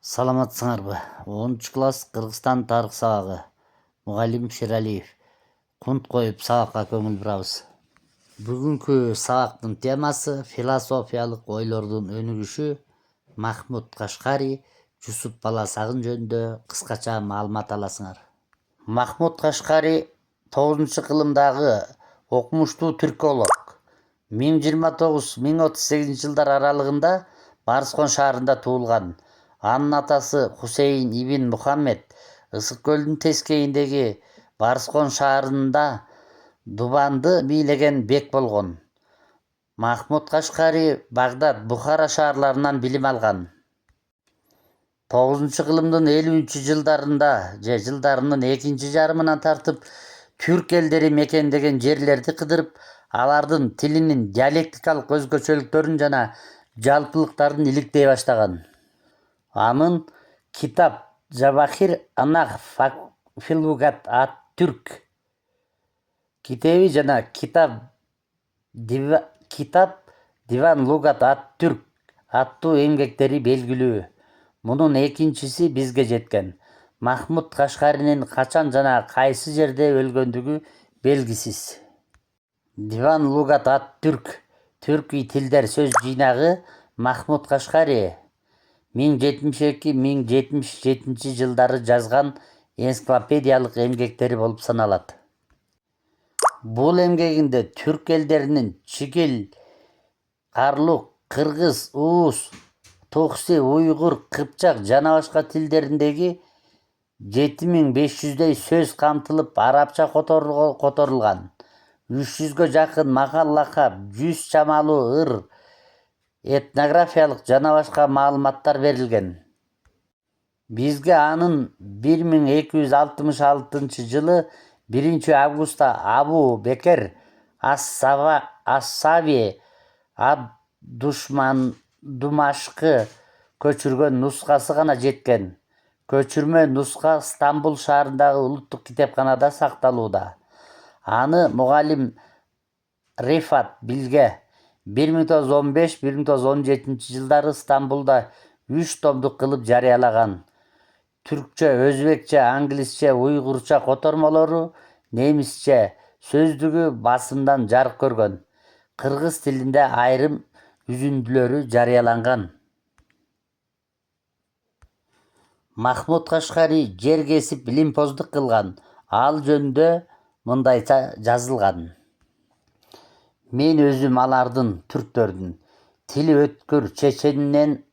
Саламатсыңарбы? 10 класс Кыргызстан тарых сабагы. Мугалим Шералиев. Кунт коюп сабакка көңүл бурабыз. Бүгүнкү сабактын темасы философиялык ойлордун өнүгүшү. Махмуд Кашкари Жусуп Баласагын жөнүндө кыскача маалымат аласыңар. Махмуд Кашкари 9-кылымдагы окумуштуу түрколог. 1029-1038 жылдар аралыгында Барскон шаарында туулган. Анын атасы Хусейн ибн Мухаммед Ысык көлдүн тескейиндеги Барскон шаарында Дубанды бийлеген бек болгон. Махмуд Кашкари Багдад, Бухара шаарларынан билим алган. 9-кылымдын 50-жылдарында же жылдарынын экинчи жарымынан тартып түрк элдери мекендеген жерлерди кыдырып, алардын тилинин диалектикалык өзгөчөлүктөрүн жана жалпылыктарын иликтей баштаган. Анын китап Жабахир Анах филугат ат-Түрк китеби жана китап Диван Лугат ат-Түрк аттуу эмгектери белгилүү. Мунун экинчиси бизге жеткен. Махмуд Кашкаринин качан жана кайсы жерде өлгөндүгү белгисиз. Диван Лугат ат-Түрк түркий тилдер сөз жыйнагы Махмуд Кашкари 1072-1077 жылдары жазган энциклопедиялык эмгектери болуп саналат. Бул эмгегинде түрк элдеринин чигил, карлук, кыргыз, уус, тукси, уйгур, кыпчак жана башка тилдериндеги 7500дөй сөз камтылып, арабча которулган. 300гө жакын макал лакап, 100 чамалуу ыр, этнографиялык жана башка маалыматтар берилген. Бизге анын 1266 жылы 1-августта Абу Бекер ас-Сави ад-Думашкы көчүргөн нускасы гана жеткен. Көчүрмө нуска Стамбул шаарындагы улуттук китепканада сакталууда. Аны мугалим Рифат Билге 1915-1917 жылдары Стамбулда 3 томдук кылып жарыялаган. Түркчө, өзбекче, англисче, уйгурча котормолору, немисче сөздүгү басымдан жарык көргөн. Кыргыз тилинде айрым үзүндүлөрү жарыяланган. Махмуд Кашкари жер кесип илимпоздук кылган. Ал жөнүндө мындайча жазылган. Мен өзүм алардын түрктөрдүн тили өткүр, чеченинен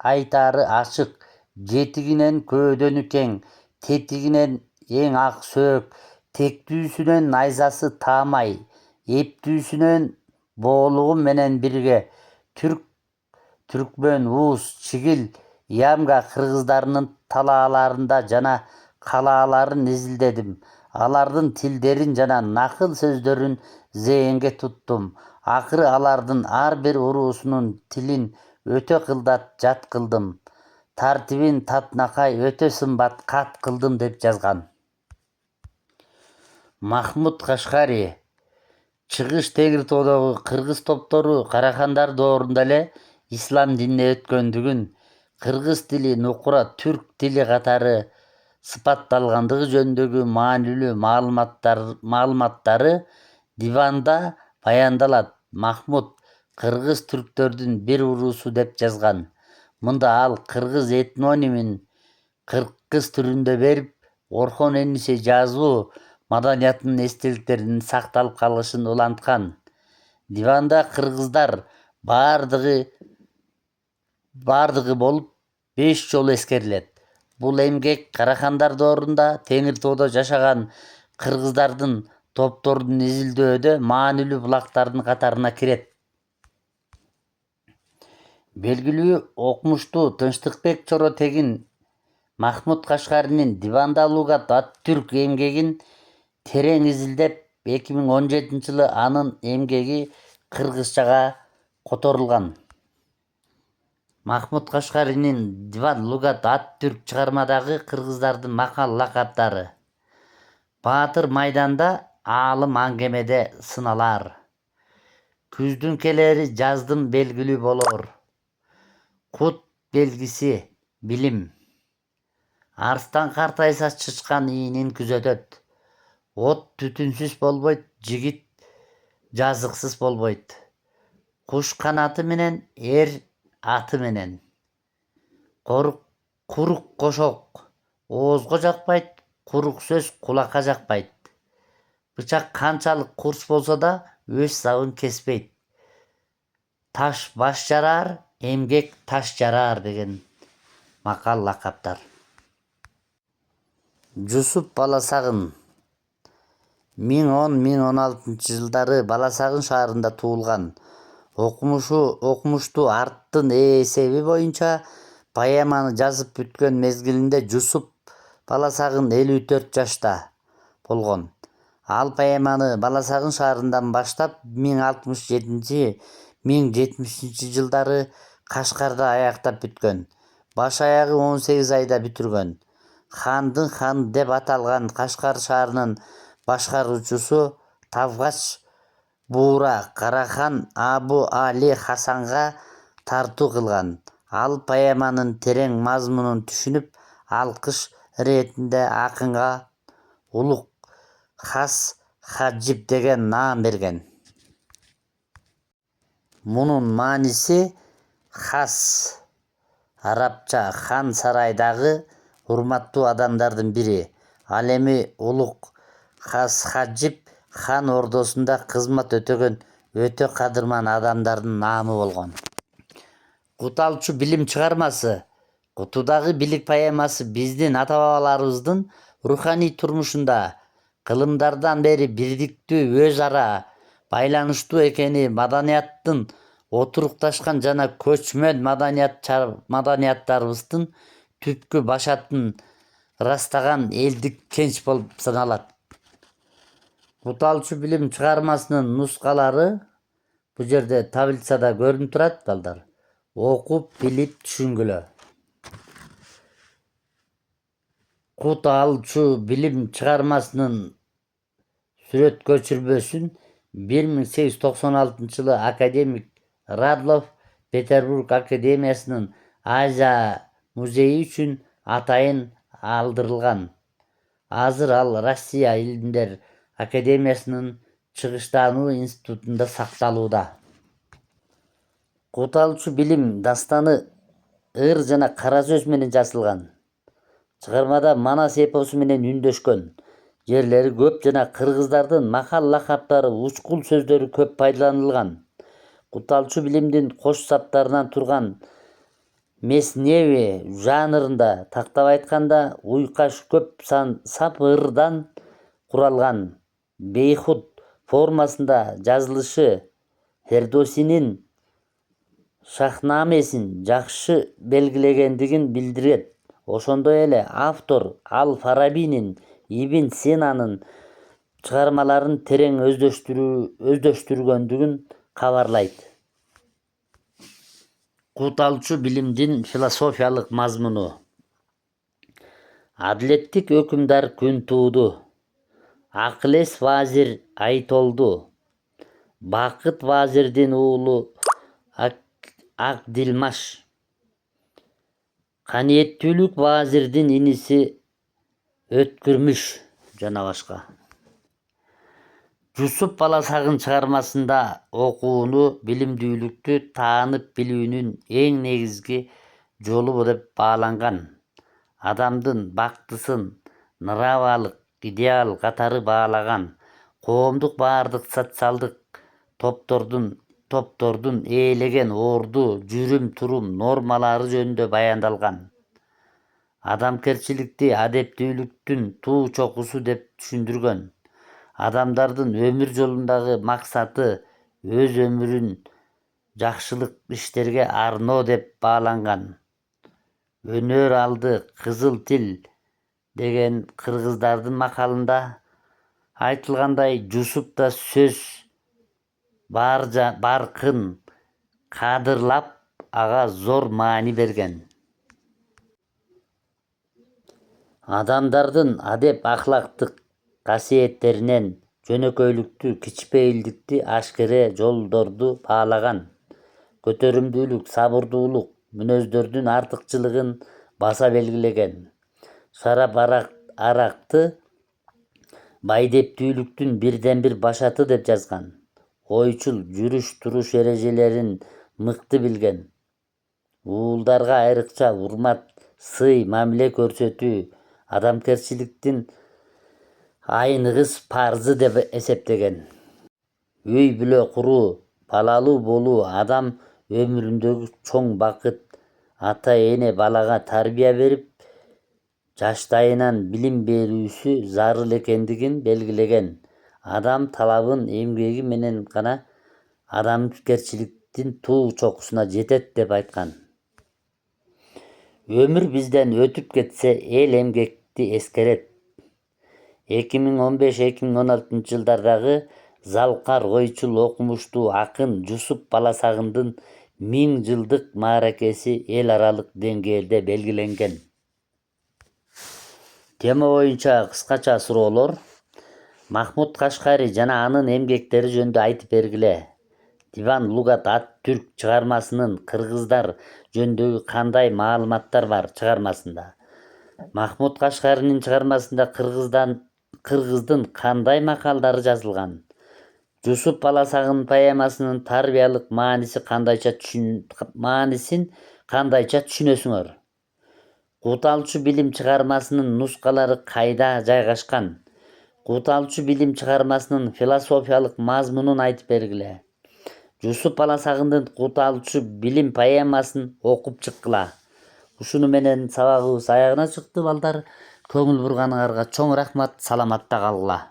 айтары ачык, жетигинен көөдөнү кең, тетигинен эң ак сөөк, тектүүсүнөн найзасы таамай, эптүүсүнөн боолугу менен бирге түркмөн, уус, чигил, ямга кыргыздарынын талааларында жана калааларын изилдедим. Алардын тилдерин жана накыл сөздөрүн зээнге туттум. Акыры алардын ар бир уруусунун тилин өтө кылдат жат кылдым. Тартибин татнакай өтө сымбат кат кылдым деп жазган. Махмуд Кашкари Чыгыш Теңир тоодогу кыргыз топтору Карахандар доорунда эле ислам динине өткөндүгүн, кыргыз тили нукура түрк тили катары сыпатталгандыгы жөнүндөгү маанилүү маалыматтары диванда баяндалат. Махмуд кыргыз түрктөрдүн бир уруусу деп жазган. Мында ал кыргыз этнонимин кыргыз түрүндө берип, Орхон Энниси жазуу маданиятынын эстеликтеринин сакталып калышын уланткан. Диванда кыргыздар бардыгы болуп 5 жолу эскерилет. Бул эмгек Карахандар доорунда Теңир тоодо жашаган кыргыздардын топторун изилдөөдө маанилүү булактардын катарына кирет. Белгилүү окумуштуу Тынчтыкбек Чоротегин Махмуд Кашкаринин Диванда Лугат ат-Түрк эмгегин терең изилдеп, 2017 жылы анын эмгеги кыргызчага которулган. Махмуд Кашкаринин Диван Лугат ат-Түрк чыгармадагы кыргыздардын макал лакаптары. Баатыр майданда, аалым аңгемеде сыналар. Күздүн келери жаздын белгилүү болор. Кут белгиси Билим. Арстан картайса чычкан ийнин күзөтөт. От түтүнсүз болбойт, жигит жазыксыз болбойт. Куш канаты менен, аты менен. Курук кошок оозго жакпайт, курук сөз кулакка жакпайт. Бычак канчалык курч болсо да өз сабын кеспейт. Таш баш жарар, эмгек таш жарар деген макал лакаптар. Жусуп Баласагын 1010-1016 Баласагын шаарында туулган. Окумуштуу арттын эсеби боюнча поэманы жазып бүткөн мезгилинде Жусуп Баласагын 54 жашта болгон. Ал поэманы Баласагын шаарынан баштап 1067-1070 жылдары Кашкарда аяктап бүткөн. Баш аягы 18 айда бүтүргөн. Хандын ханы деп аталган Кашкар шаарынын башкаруучусу Тавгач Буура Карахан Абу Али Хасанга тартуу кылган. Ал поэманын терең мазмунун түшүнүп, алкыш иретинде акынга Улук Хас Хаджип деген наам берген. Мунун мааниси Хас арабча хан сарайдагы урматтуу адамдардын бири. Ал эми Улук Хас Хаджип хан ордосунда кызмат өтөгөн өтө кадырман адамдардын наамы болгон. Куталчу билим чыгармасы Кутудагы билик поэмасы биздин ата-бабаларыбыздын руханий турмушунда кылымдардан бери бирдиктүү, өз ара байланыштуу экени, маданияттын отурукташкан жана көчмөн маданияттарыбыздын түпкү башатын ырастаган элдик кенч болуп саналат. Куталчу билим чыгармасынын нускалары бу жерде таблицада көрүнүп турат балдар. Окуп, билип, түшүнгүлө. Куталчу билим чыгармасынын сүрөт көчүрмөсүн 1896 жылы академик Радлов Петербург академиясынын Азия музейи үчүн атайын алдырылган. Азыр ал Россия Илимдер академиясынын чыгыштануу институтунда сакталууда. Куталчу билим дастаны ыр жана кара сөз менен жазылган. Чыгармада Манас эпосу менен үндөшкөн жерлери көп жана кыргыздардын макал лакаптары, учкул сөздөрү көп пайдаланылган. Куталчу билимдин кош саптарынан турган месневи жанрында, тактап айтканда, уйкаш көп сап ырдан куралган. Бейхут формасында жазылышы Фердосинин Шахнамесин жакшы белгилегендигин билдирет. Ошондой эле автор Ал-Фарабинин Ибн Синанын чыгармаларын терең өздөштүргөндүгүн кабарлайт. Куталчу билимдин философиялык мазмуну. Адилеттик өкүмдар күн тууду. Акылес вазир Айтолду. Бакыт вазирдин уулу Акдилмаш. Каниеттүүлүк вазирдин иниси Өткүрмүш жана башка. Жусуп Баласагын чыгармасында окууну билимдүүлүктү таанып билүүнүн эң негизги жолу деп бааланган. Адамдын бактысын нравалык идеал катары баалаган. Коомдук баардык социалдык топтордун ээлеген орду, жүрүм-турум нормалары жөнүндө баяндалган. Адамкерчиликти адептүүлүктүн туу чокусу деп түшүндүргөн. Адамдардын өмүр жолундагы максаты өз өмүрүн жакшылык иштерге арноо деп бааланган. Өнөр алды кызыл тил деген кыргыздардын макалында айтылгандай, Жусуп да сөз баркын кадырлап, ага зор маани берген. Адамдардын адеп ахлактык касиеттеринен жөнөкөйлүктү, кичпейилдикти, ашкере жолдорду баалаган. Көтөрүмдүүлүк, сабырдуулук мүнөздөрдүн артыкчылыгын баса белгилеген. Шара аракты байдептүүлүктүн бирден бир башаты деп жазган. Ойчул жүрүш-туруш эрежелерин мыкты билген. Уулдарга айрыкча урмат, сый, мамиле көрсөтүү адамгерчиликтин айныгыс парзы деп эсептеген. Үй бүлө куруу, балалуу болуу адам өмүрүндөгү чоң бакыт. Ата-эне балага тарбия берип, жаштайынан билим берүүсү зарыл экендигин белгилеген. Адам талабын эмгеги менен гана адамгерчиликтин туу чокусуна жетет деп айткан. Өмүр бизден өтүп кетсе, эл эмгекти эскерет. 2015-2016 жылдардагы залкар ойчул окумуштуу акын Жусуп Баласагындын 1000 жылдык мааракеси эл аралык деңгээлде белгиленген. Тема боюнча кыскача суроолор. Махмуд Кашкари жана анын эмгектери жөнүндө айтып бергиле. Диван Лугат ат-Түрк чыгармасынын кыргыздар жөнүндөгү кандай маалыматтар бар чыгармасында? Махмуд Кашкаринин чыгармасында кыргыздын кандай макалдары жазылган? Жусуп Баласагындын поэмасынын тарбиялык маанисин кандайча түшүнөсүңөр? Кут алчу билим чыгармасынын нускалары кайда жайгашкан? Кут алчу билим чыгармасынын философиялык мазмунун айтып бергиле. Жусуп Баласагындын Кут алчу билим поэмасын окуп чыккыла. Ушуну менен сабагыбыз аягына чыкты балдар. Көңүл бурганыңарга чоң рахмат. Саламатта калгыла.